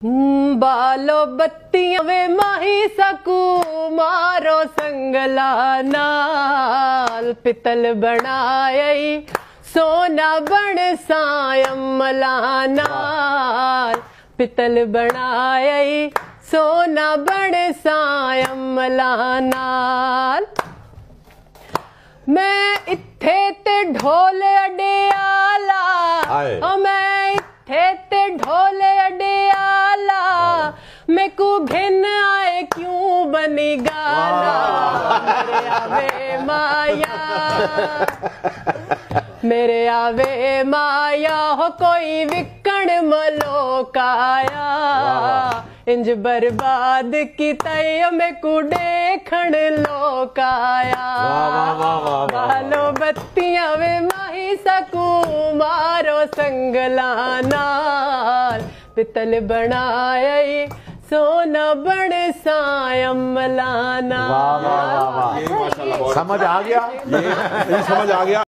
बालो बत्तियां वे माही सकू मारो संगला नाल पितल बनाई सोना बण सायमला नाल पितल बनाई सोना बण सायमला नाल। मैं इत्थे ते ढोल अडियाला मैं इत्थे ते ढोल अडियाला मेकू घिन आए क्यों बनी गाला मेरे आवे माया मेरे आवे माया हो कोई विकण मलोकाया इंज बर्बाद की तय में कुडे खण लोकाया। बालो बत्तियां वे माही सकू मारो संगला नाल पितल बनाई सोना बण सायमला नाल। समझ आ गया, ये समझ आ गया।